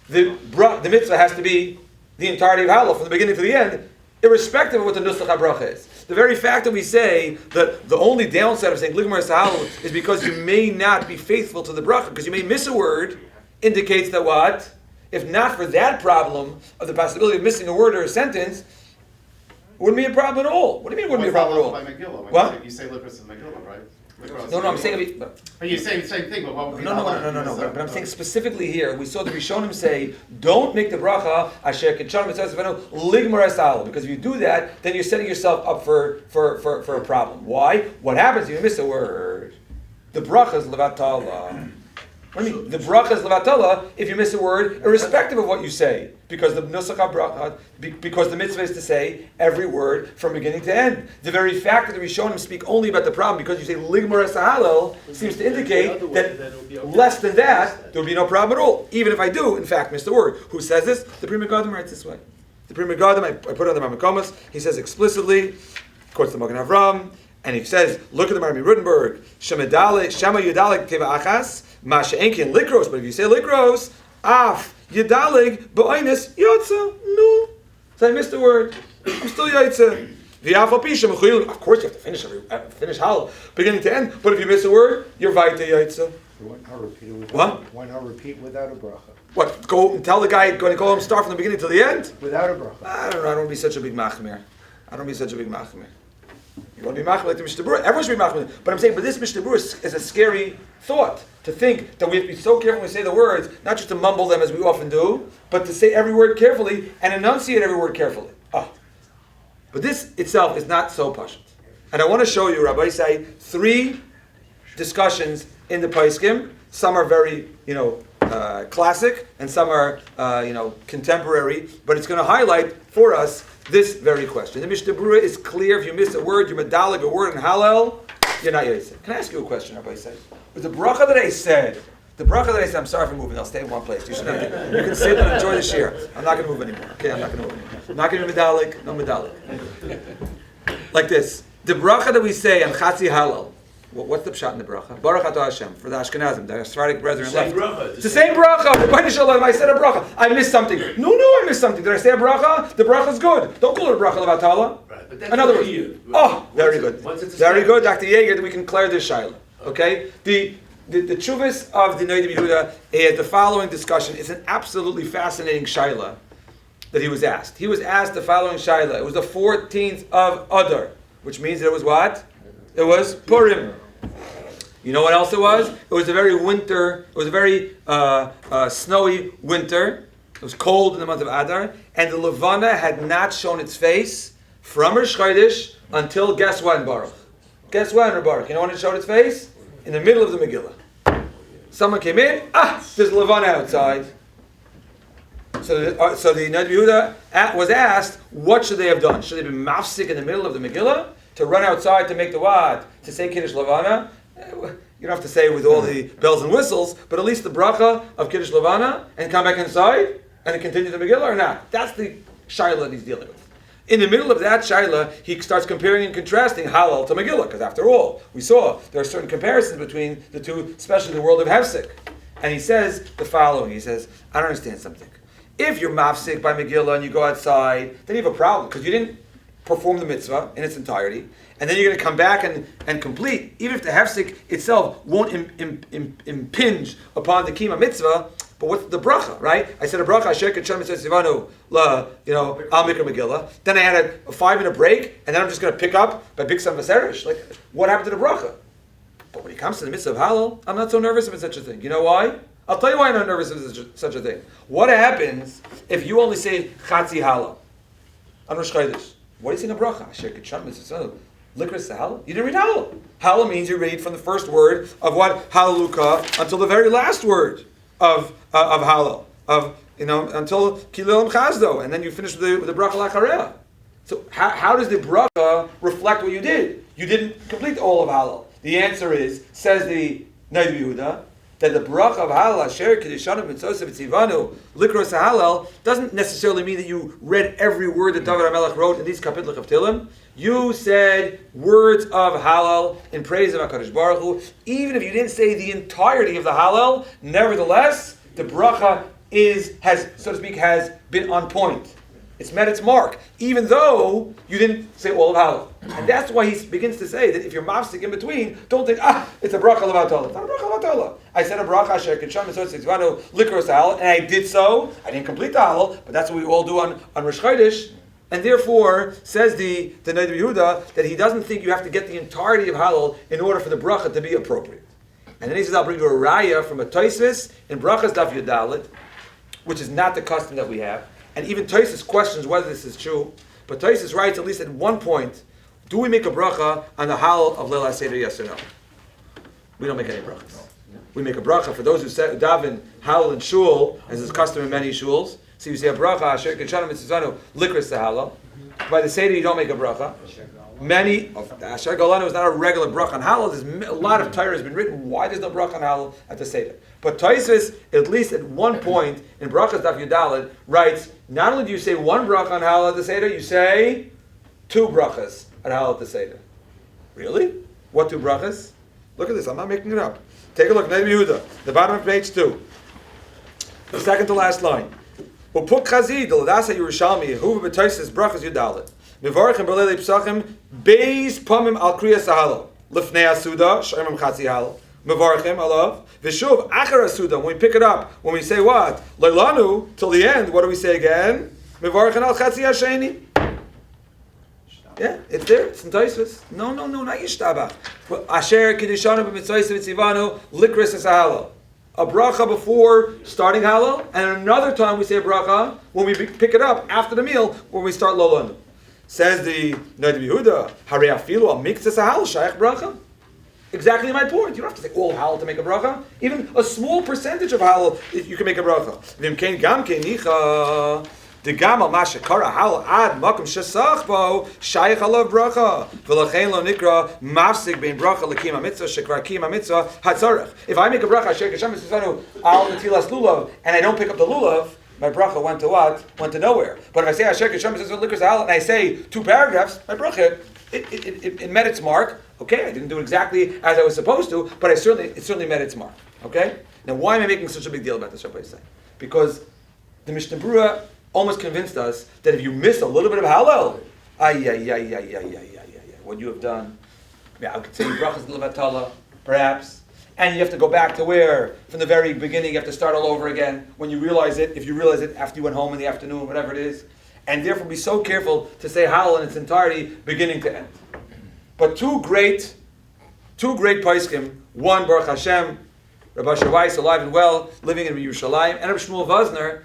The mitzvah has to be the entirety of Halal from the beginning to the end, irrespective of what the Nusach HaBracha is. The very fact that we say that the only downside of saying Ligmar Sahal is because you may not be faithful to the bracha, because you may miss a word, indicates that what? If not for that problem of the possibility of missing a word or a sentence, it wouldn't be a problem at all. What do you mean it wouldn't be a problem at all? By Megillah. When What? You say Likras in Megillah, right? Likras No, in I'm saying... Megillah. But you say the same thing, but what would be No. But I'm saying specifically here, we saw the Rishonim say, don't make the bracha asher kitchanim mitzvah ligmar asal, because if you do that, then you're setting yourself up for a problem. Why? What happens if you miss a word? The bracha is levatala. What do you mean? The bracha is levatala if you miss a word, irrespective of what you say, because the nusach bracha, because the mitzvah is to say every word from beginning to end. The very fact that the Rishonim speak only about the problem because you say ligmar asal seems to indicate that less than that there would be no problem at all. Even if I do, in fact, miss the word. Who says this? The Pri Megadim writes this way. The Pri Megadim, I put it on the Mamakomas. He says explicitly, quotes the Magen Avram, and he says, look at the Marmi Rutenberg, Shema Yudalig Teva Achas. Masha Enkin Likros, but if you say Likros, Af Yedalig Ba'inus Yotza No. So I missed the word. I'm still Yotza. Of course you have to finish Halal, beginning to end. But if you miss a word, you're Vaita Yotza. Why not repeat without a bracha? What? Go and tell the guy, going to call him start from the beginning to the end? Without a bracha. I don't know. I don't be such a big machmir. You want to be machmir like the Mishnah Berurah? Everyone should be machmir. But I'm saying, but this Mishnah Berurah is a scary thought. To think that we have to be so careful when we say the words, not just to mumble them as we often do, but to say every word carefully and enunciate every word carefully. But this itself is not so pashut. And I want to show you, Rabbi Say, 3 discussions in the Paiskim. Some are very, classic, and some are, contemporary. But it's going to highlight for us this very question. The Mishnah Berurah is clear. If you miss a word, you're medalig a word in Hallel, you're not Yosef. Can I ask you a question, Rabbi Say? With the bracha that I said, I'm sorry for moving. I'll stay in one place. You can sit and enjoy the shir. I'm not going to move anymore. Okay, I'm not going to move anymore. I'm not going to be medalik. No medalik. Like this. The bracha that we say on Chatzi Halal. What's the pshat in the bracha? Baruch Atah Hashem for the Ashkenazim, the Sephardic brethren left. It's the same bracha. I said a bracha. I missed something. No, I missed something. Did I say a bracha? The bracha's good. Don't call it a bracha levatala. Right, but that's In other for words, you. very good. Very good, Dr. Yeager, that we can clear this shaila. Okay? The Tshuvas of the Noid Yehuda is the following discussion. It's an absolutely fascinating shaila that he was asked. He was asked the following shaila. It was the 14th of Adar, which means that it was what? It was Purim. You know what else it was? It was a very snowy winter. It was cold in the month of Adar, and the Levana had not shown its face from Rosh Chodesh until guess when, Baruch? Guess when, Baruch? You know when it showed its face? In the middle of the Megillah. Someone came in, there's Levana outside. So the Noid Yehuda was asked, what should they have done? Should they be mafsik in the middle of the Megillah? To run outside to make the what? To say Kiddush Levana? You don't have to say it with all the bells and whistles, but at least the bracha of Kiddush Levana and come back inside and continue the Megillah or not? That's the shaila that he's dealing with. In the middle of that shaila, he starts comparing and contrasting Halal to Megillah, because after all, we saw there are certain comparisons between the two, especially the world of Hefsek. And he says the following, he says, I don't understand something. If you're mafsik by Megillah and you go outside, then you have a problem, because you didn't perform the mitzvah in its entirety, and then you're going to come back and complete, even if the hefsek itself won't impinge upon the kima mitzvah, But what's the bracha, right? I said a bracha, Asher K'Shem Mitzvah Tzivanu, Al Mikra Megillah. Then I had a 5-minute break, and then I'm just going to pick up by Big Sam Vaserish. Like, what happened to the bracha? But when it comes to the mitzvah of halal, I'm not so nervous about such a thing. You know why? I'll tell you why I'm not nervous about such a thing. What happens if you only say Chatzi halal on Rosh Chodesh? What do you say in a bracha? Asher K'Shem Mitzvah Likras halal? You didn't read halal. Halal means you read from the first word of what halaluka until the very last word of halal, until kilil chazdo, and then you finish with the bracha lachareh. So how does the bracha reflect what you did? You didn't complete all of halal. The answer is, says the Noda B'Yehuda, that the bracha of halal, asher kedishanu mitzvoseh v'tzivanu likros halal, doesn't necessarily mean that you read every word that David HaMelech wrote in these kapitlich of Tehillim. You said words of halal in praise of HaKadosh Baruch Hu. Even if you didn't say the entirety of the halal, nevertheless, the bracha has been on point. It's met its mark, even though you didn't say all of halal. And that's why he begins to say that if you're mafsik in between, don't think, it's a bracha levatala. It's not a bracha levatala. I said a bracha, asher k'sham mitzvot tzivanu likros halal, and I did so. I didn't complete the halal, but that's what we all do on Rosh Chodesh. And therefore, says the Noda B'Yehuda, that he doesn't think you have to get the entirety of halal in order for the bracha to be appropriate. And then he says, I'll bring you a raya from a Tosfos in Brachas Daf Yudalit, which is not the custom that we have. And even Tosfos questions whether this is true. But Tosfos writes, at least at one point, do we make a bracha on the halal of Leil HaSeder, yes or no? We don't make any brachas. We make a bracha for those who daven halal in shul, as is custom in many shuls. So you say a bracha, asher k'shanu mitzvanu likras halal. By the Seder, you don't make a bracha. Many of the Asher Golanu is not a regular bracha on halal. There's a lot of Torah has been written. Why there's no bracha on halal at the Seder? But Tosfos, at least at one point in Brachas Daf Yudalit, writes, not only do you say one bracha on halal at the Seder, you say 2 brachas on halal at the Seder. Really? What 2 brachas? Look at this. I'm not making it up. Take a look. Noda B'Yehuda, the bottom of page 2, the second to last line. Upuk chazid l'dasa Yerushalmi huva b'Tosfos brachas Yudalit. Mevarchim b'leilei psachim beis pamim al kriyas halal lifnei asuda sh'emim chatzi halal. Mevarchim alav v'shuv achar asuda. When we pick it up, when we say what leilanu till the end, what do we say again? Mevarchim al chatzi hasheni. Yeah, it's there. It's in Tosfos. No, not yishtabach. Asher kedishanu b'mitzvos v'tzivanu likras halal. A bracha before starting halal, and another time we say a bracha when we pick it up after the meal when we start lolanu. Says the Noda B'Yehuda, Harei afilu al miktzas halal shayach bracha. Exactly my point. You don't have to say all halal to make a bracha. Even a small percentage of halal, you can make a bracha. V'imkein gam keinicha the gamal mashakara halal ad makom shesach bo shayach alav bracha v'lachein lo nikra mafsik bein bracha lekima mitzvah shekvar kima mitzvah hatzarech. If I make a bracha asher k'sham mitzvah al netilas lulav and I don't pick up the lulav, my bracha went to what? Went to nowhere. But if I say asher k'sham mitzvah likras halal and I say 2 paragraphs, my bracha it met its mark. Okay, I didn't do it exactly as I was supposed to, but it certainly met its mark. Okay. Now, why am I making such a big deal about this? Rabbi say because the Mishnah Berurah almost convinced us that if you miss a little bit of halal, what you have done, I could say brachas levatala, perhaps, and you have to go back to where? From the very beginning, you have to start all over again when you realize it, if you realize it after you went home in the afternoon, whatever it is, and therefore be so careful to say halal in its entirety, beginning to end. But two great poskim, one Baruch Hashem, Rabbi Asher Weiss, alive and well, living in Yerushalayim, and Rabbi Shmuel Vosner,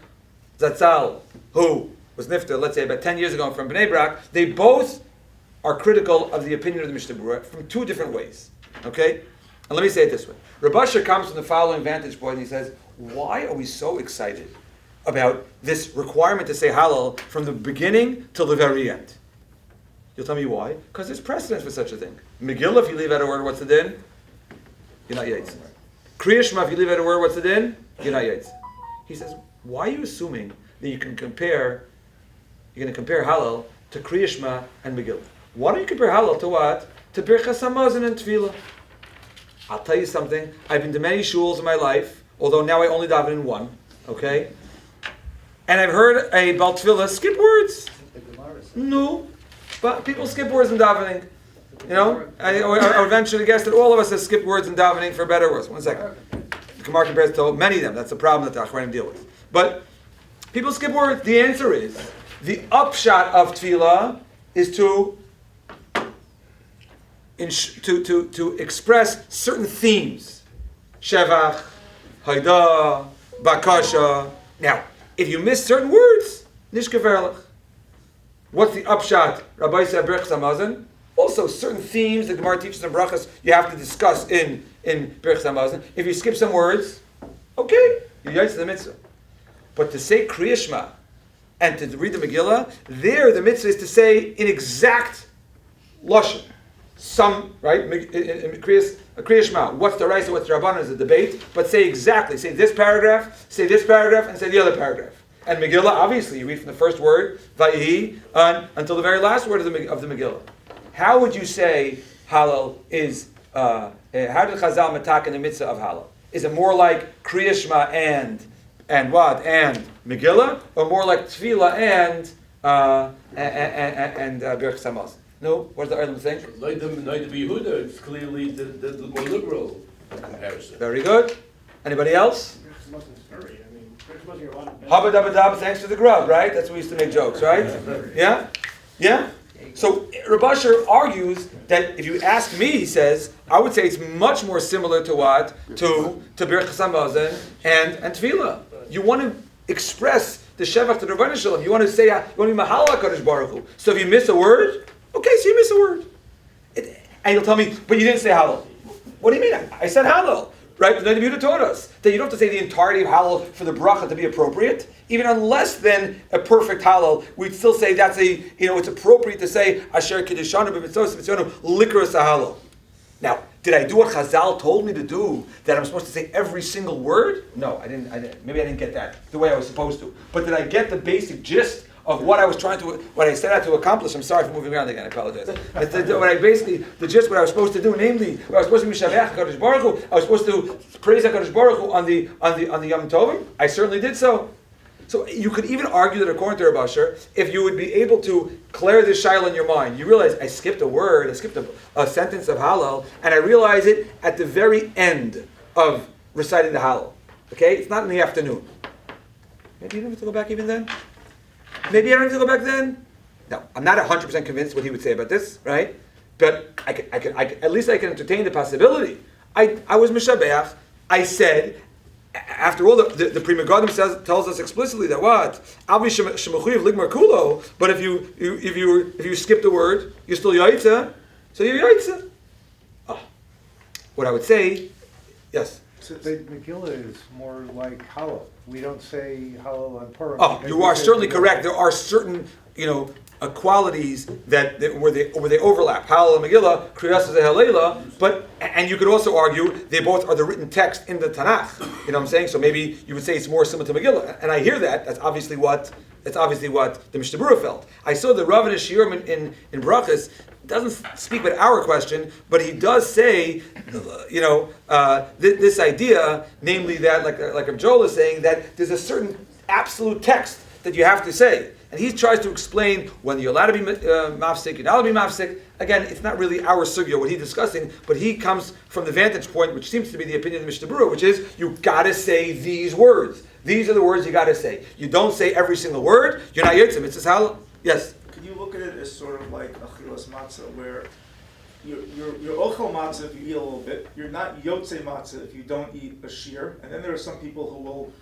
Zatzal, who was nifta, let's say about 10 years ago from Bnei Brak, they both are critical of the opinion of the Mishnah Berurah from 2 different ways. Okay? And let me say it this way. Rabbi Asher comes from the following vantage point and he says, why are we so excited about this requirement to say halal from the beginning till the very end? You'll tell me why? Because there's precedence for such a thing. Megillah, if you leave out a word, what's the din? You're not yaitz. Kriya Shema, if you leave out a word, what's the din? You're not yaitz. He says, why are you assuming that you're going to compare halal to Kriya Shema and Megillah? Why don't you compare halal to what? To Birchas Hamazon and Tefillah. I'll tell you something. I've been to many shuls in my life, although now I only daven in one. Okay? And I've heard a Bal Tefillah skip words. No. But people skip words in davening. You know? I would venture to guess that all of us have skipped words in davening for better or worse. One second. Gemara compares to many of them. That's the problem that the Achronim deal with. But people skip words. The answer is, the upshot of tefillah is to express certain themes. Shevach, Haida, Bakasha. Now, if you miss certain words, Nishkaverlach. What's the upshot? Rabbi said Birchas Hamazon. Also, certain themes that the Gemara teaches in Brachas you have to discuss in Birchas Hamazon. If you skip some words, okay, you're yaitz the mitzvah. But to say Kriya Shema and to read the Megillah, there the mitzvah is to say in exact lashon. Some, right, in Kriya Shema, what's the Raisa, what's the Rabbanan is a debate, but say exactly, say this paragraph, and say the other paragraph. And Megillah, obviously, you read from the first word, Vayihi, until the very last word of the Megillah. How would you say Hallel is, how did Chazal matak in the mitzvah of Hallel? Is it more like Kriya Shema and what? And Megillah? Or more like Tefillah and Birchas Hamazon? No? What does the Olam think? Like the Yehuda, it's clearly the more liberal comparison. Very good. Anybody else? Habba dabba dabba, thanks for the grub, right? That's what we used to make jokes, right? Yeah? Yeah? So Rav Asher argues that if you ask me, he says, I would say it's much more similar to what? To Birchas Hamazon and Tefillah. You want to express the Shevach to the Rebbeinu Shalom. You want to say, you want to be Mahal HaKadosh Baruch Hu. So if you miss a word, okay, so you miss a word. And you'll tell me, but you didn't say Hallel. What do you mean? I said Hallel. Right? The Yehuda taught us that you don't have to say the entirety of Hallel for the bracha to be appropriate. Even on less than a perfect Hallel, we'd still say that's it's appropriate to say Asher Kedishanu b'mitzvos v'tzionu likros Hallel. Now, did I do what Chazal told me to do? That I'm supposed to say every single word? No, I didn't. Maybe I didn't get that the way I was supposed to. But did I get the basic gist of what I set out to accomplish? I'm sorry for moving around again, I apologize. The gist, what I was supposed to do, namely, what I was supposed to be Shavach HaKadosh Baruch Hu, I was supposed to praise HaKadosh Baruch Hu on the Yom Tovim. I certainly did so. So you could even argue that according to Rav Asher, if you would be able to clear this shaila in your mind, you realize I skipped a word, I skipped a sentence of Hallel, and I realize it at the very end of reciting the Hallel. Okay? It's not in the afternoon. Maybe you don't have to go back even then? Maybe I don't need to go back then. No, I'm not 100% convinced what he would say about this, right? But I can at least I can entertain the possibility. I was mishabeach. I said, after all, the Pri Megadim tells us explicitly that what Avi shemechuyev ligmar kulo. But if you skip the word, you're still yaitza. So you're yaitza. Oh. What I would say, yes. So the Megillah is more like Hallel. We don't say Hallel on Purim. Oh, you are certainly correct. There are certain, qualities that where they overlap. Hallel and Megillah, Kriyas Halayla, and you could also argue they both are the written text in the Tanakh. You know what I'm saying? So maybe you would say it's more similar to Megillah. And I hear that. That's obviously what the Mishnah Berurah felt. I saw the Rav in his shiurim in Brachas doesn't speak about our question, but he does say, this idea, namely that, like Joel is saying, that there's a certain absolute text that you have to say. And he tries to explain when you're allowed to be mafsik, you're not allowed to be mafsik. Again, it's not really our sugya, what he's discussing, but he comes from the vantage point, which seems to be the opinion of the Mishnah Berurah, which is, you gotta say these words. These are the words you gotta say. You don't say every single word, you're not yitzim. It's Hallel. Yes? Could you look at it as sort of like achilas matzah, where you're ochel matzah if you eat a little bit, you're not yotze matzah if you don't eat a shear, and then there are some people who will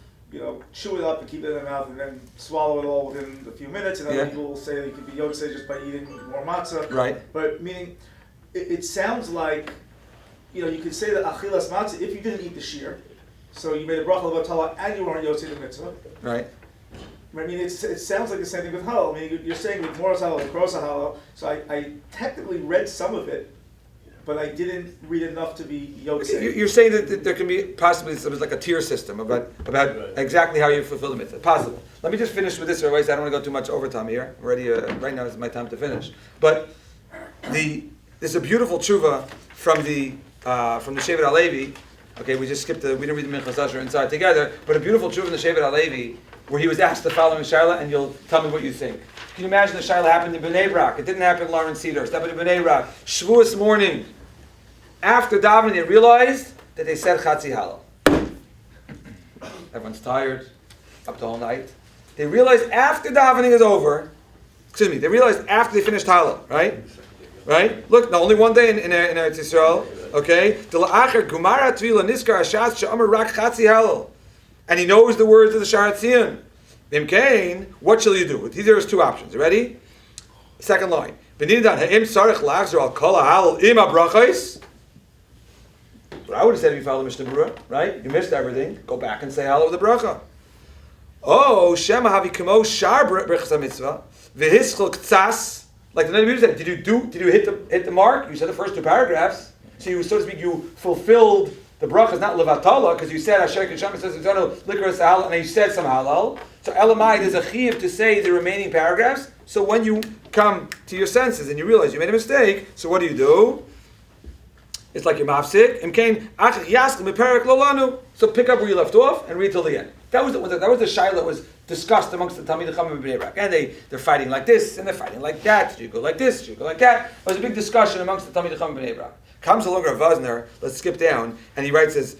chew it up and keep it in their mouth and then swallow it all within a few minutes, and other people will say that you could be yotze just by eating more matzah. Right. But meaning, it sounds like, you could say that achilas matzah if you didn't eat the shear, so you made a bracha levatala and you weren't yotze the mitzvah. Right. I mean, it sounds like the same thing with Hallel. I mean, you're saying with Moras Hallel and Krosa Hallel, so I technically read some of it, but I didn't read enough to be Yotze. You're saying that there can be possibly something like a tier system about exactly how you fulfill the mitzvah. Possible. Let me just finish with this, otherwise I don't want to go too much overtime here. I'm already, right now is my time to finish. But there's a beautiful tshuva from the Shevet HaLevi. Okay, we just skipped we didn't read the Minchas Asher inside together, but a beautiful tshuva from the Shevet HaLevi, where he was asked the following shaila, and you'll tell me what you think. Can you imagine the shaila happened in Bnei Brak? It didn't happen in Lawrence-Cedarhurst. It happened in Bnei Brak. Shavuos morning, after davening, they realized that they said Chatzi Hallel. Everyone's tired, up the whole night. They realize after davening is over, they realize after they finished Hallel, right? Right? Look, only one day in Eretz Yisrael, okay? And he knows the words of the Sha'ar Tziyun. Imkain, what shall you do? There's two options. Ready? Second line. But I would have said if you follow Mishnah Berurah, right? You missed everything. Go back and say Hallel with the bracha. Oh, Shema havi kamo shar brechas mitzvah v'hischel ktsas. Like the Nabi said, did you hit the mark? You said the first two paragraphs, so you, so to speak, you fulfilled the brachas, not levatala, because you said Asher Kisham says Likras Hallel, and you said some Hallel. So Elamai, there's a chiyuv to say the remaining paragraphs. So when you come to your senses and you realize you made a mistake, so what do? It's like you're mafsik. So pick up where you left off and read till the end. That was the shaila that was discussed amongst the Talmidei Chacham in Bnei Brak. And they're fighting like this and they're fighting like that. Should you go like this? Should you go like that? It was a big discussion amongst the Talmidei Chacham in Bnei Brak. Comes along Rav Vosner. Let's skip down, and he writes as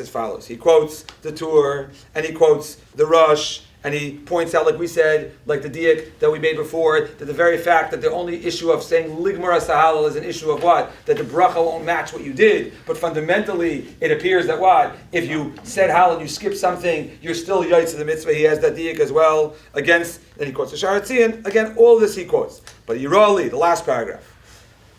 follows. He quotes the Tur and he quotes the Rush. And he points out, like we said, like the diak that we made before, that the very fact that the only issue of saying ligmar sahal is an issue of what? That the bracha won't match what you did. But fundamentally, it appears that what? If you said hal and you skip something, you're still yaitz to the mitzvah. He has that diak as well. Against, then he quotes the Sha'ar Tziyun. Again, all this he quotes. But Yirali, the last paragraph.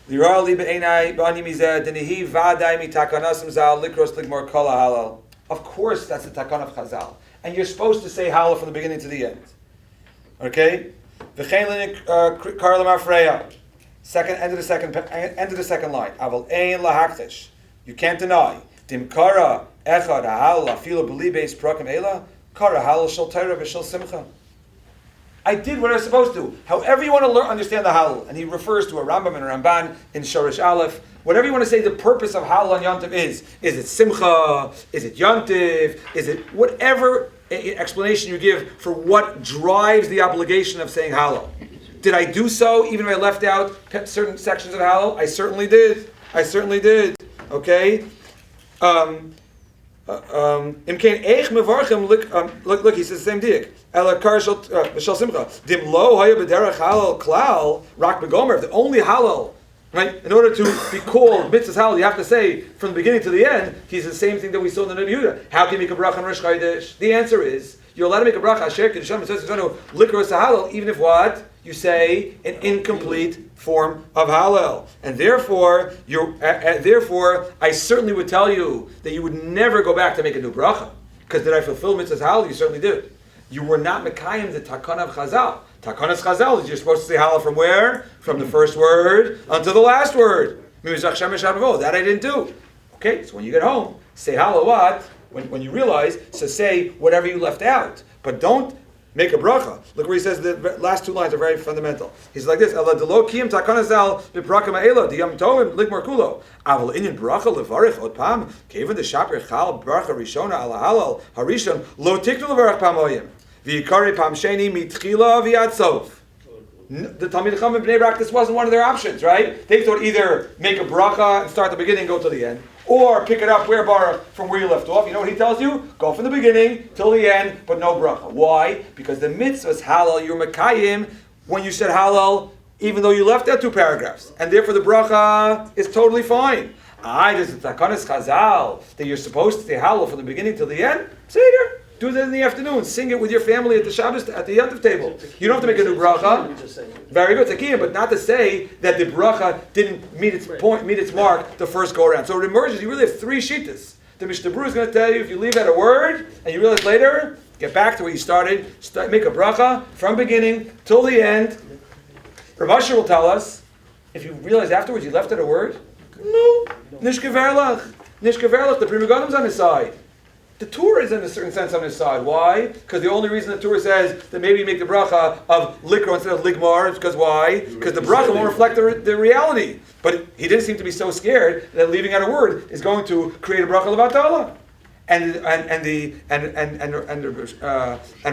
Yirali be'enai ba'ani mizeh denihi va'adai mitakanasim zal likros ligmar kol halal. Of course, that's the takan of Chazal. And you're supposed to say Hallel from the beginning to the end. Okay? Second end of the second line. Aval ein lahaktish. You can't deny. Dimkara echad ha'al afilo b'li beis prakim ela kara Hallel shel Torah v'shel simcha. I did what I was supposed to. However you want to understand the Hallel, and he refers to a Rambam and a Ramban in Shorish Aleph. Whatever you want to say, the purpose of Hallel on Yontif is it Simcha? Is it Yontif? Is it whatever explanation you give for what drives the obligation of saying Hallel? Did I do so even if I left out certain sections of Hallel? I certainly did. Okay? Look, he says the same diak. The only Hallel, right? In order to be called mitzvahs Hallel, you have to say from the beginning to the end. He's the same thing that we saw in the Nabi Yehuda. How can you make a bracha on Rosh Chodesh? The answer is you're allowed to make a bracha Asher Kiddusham Likros Hallel, even if what you say an incomplete form of Hallel, and therefore I certainly would tell you that you would never go back to make a new bracha, because did I fulfill mitzvahs Hallel? You certainly did. You were not mekayim the takana of Chazal. Takanas Chazal is you're supposed to say Hallel from where? From the first word until the last word. That I didn't do. Okay, so when you get home, say Hallel what? When you realize, so say whatever you left out. But don't make a bracha. Look where he says the last two lines are very fundamental. He's like this: Ela delo kiyam takanazal bebracha ma'ela diyam tovim likmar kulo. Aval inyan bracha levarich od pam kevan deshaper chal bracha rishona ala halal harishon lo tiknu levarich pamoyim v'yikari pam sheni mitchila v'yad sof. The Talmidei Chacham in Bnei Brak, this wasn't one of their options, right? They thought either make a bracha and start at the beginning and go to the end, or pick it up from where you left off. You know what he tells you? Go from the beginning till the end, but no bracha. Why? Because the mitzvah's Hallel, you're mekayim when you said Hallel, even though you left out two paragraphs, and therefore the bracha is totally fine. There's the takanas Chazal that you're supposed to say Hallel from the beginning till the end. Seder. Do that in the afternoon. Sing it with your family at the Shabbos, at the Yontif table. You don't have to make a new bracha. Very good, Takiyah, but not to say that the bracha didn't meet its mark the first go around. So it emerges, you really have three shittas. The Mishnah Berurah is going to tell you if you leave out a word and you realize later, get back to where you started, make a bracha from beginning till the end. Rav Asher will tell us, if you realize afterwards you left out a word, no, nishkeverlach, the Pri Megadim's on his side. The Torah is in a certain sense on his side. Why? Because the only reason the Torah says that maybe you make the bracha of likro instead of ligmar is because why? Because the bracha won't reflect the reality. But he didn't seem to be so scared that leaving out a word is going to create a bracha levatala. And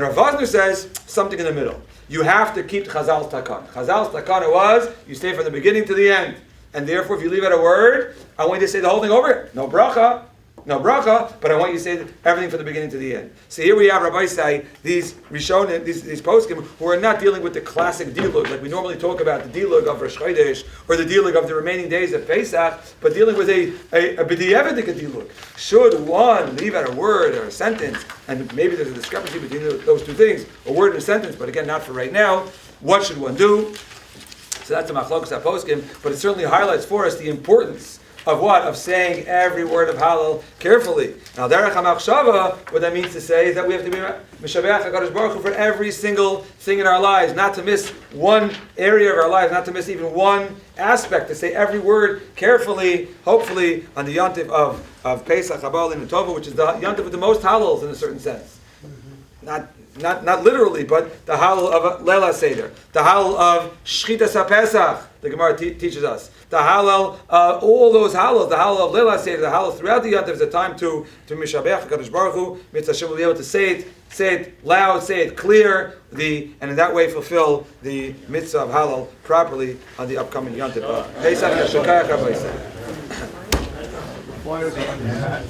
Rav Vosner says something in the middle. You have to keep Chazal's takan. Chazal's takan was you stay from the beginning to the end, and therefore if you leave out a word, I want you to say the whole thing over. No bracha. no bracha, but I want you to say everything from the beginning to the end. So here we have Rabbi say these Rishonim, these poskim who are not dealing with the classic dilug, like we normally talk about the dilug of Rosh Chodesh or the dilug of the remaining days of Pesach, but dealing with a b'di'evedik dilug. Should one leave out a word or a sentence, and maybe there's a discrepancy between those two things, a word and a sentence, but again, not for right now, what should one do? So that's a machlokas haposkim, but it certainly highlights for us the importance of what? Of saying every word of Hallel carefully. Now, derech hamachshava, what that means to say is that we have to be mishabeach HaKadosh Baruch Hu for every single thing in our lives, not to miss one area of our lives, not to miss even one aspect, to say every word carefully, hopefully, on the yontif of Pesach, Habal, and Tova, which is the yontif with the most Hallels in a certain sense. Not literally, but the Hallel of Leila Seder, the Hallel of Shchitas HaPesach, the Gemara teaches us. The Hallel, all those Hallels, the Hallel of Leila Seder, the Hallel throughout the Yontif is a time to Mishabech HaKadosh Baruch Hu, Mitzvah Hashem will be able to say it loud, say it clear, and in that way fulfill the Mitzvah of Hallel properly on the upcoming Yontif. Pesach Yashokayach HaBaisach. Why is it on your hat?